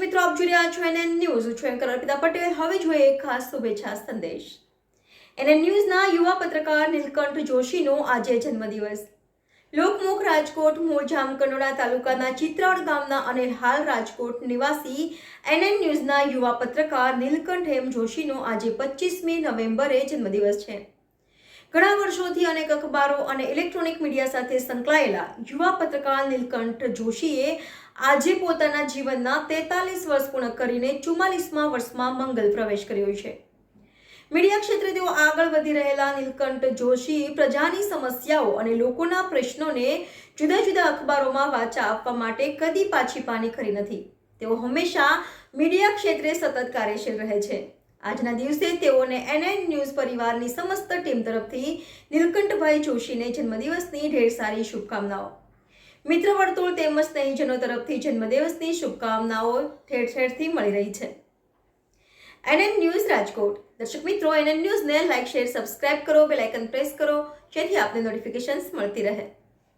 દર્શક મિત્રો, આપ જોઈ રહ્યા છો એનએન ન્યૂઝ. હું છું એન્કર અર્પિતા પટેલ. હવે જોઈએ એક ખાસ શુભેચ્છા સંદેશ. એનએન ન્યૂઝના યુવા પત્રકાર નીલકંઠ જોશીનો આજે જન્મદિવસ. લોકમુખ રાજકોટ મૂળ જામકંડોળા તાલુકાના ચિત્રાવડ ગામના અને હાલ રાજકોટ નિવાસી એનએન ન્યૂઝના યુવા પત્રકાર નીલકંઠ એમ જોશીનો આજે 25મી નવેમ્બરે જન્મદિવસ છે. ઘણા વર્ષોથી અનેક અખબારો અને ઇલેક્ટ્રોનિક મીડિયા સાથે સંકળાયેલા યુવા પત્રકાર નીલકંઠ જોશીએ આજે પોતાના જીવનના 43 વર્ષ પૂર્ણ કરીને 44મા વર્ષમાં મંગલ પ્રવેશ કર્યો છે. મીડિયા ક્ષેત્રે તેઓ આગળ વધી રહેલા નીલકંઠ જોશી પ્રજાની સમસ્યાઓ અને લોકોના પ્રશ્નોને જુદા જુદા અખબારોમાં વાચા આપવા માટે કદી પાછી પાની કરી નથી. તેઓ હંમેશા મીડિયા ક્ષેત્રે સતત કાર્યશીલ રહે છે. આજના દિવસે તેઓને એનએન ન્યૂઝ પરિવારની સમસ્ત ટીમ તરફથી નીલકંઠભાઈ જોશીને જન્મદિવસની ઢેર સારી શુભકામનાઓ. મિત્ર વર્તુળ તેમજ સ્નેહીજનો તરફથી જન્મદિવસની શુભકામનાઓ ઠેર ઠેરથી મળી રહી છે. NN news Rajkot. દર્શક મિત્રો, એનએન ન્યૂઝને લાઇક, શેર, સબસ્ક્રાઇબ કરો, બેલ આઇકન પ્રેસ કરો, જેથી આપને નોટિફિકેશન્સ મળતી રહે.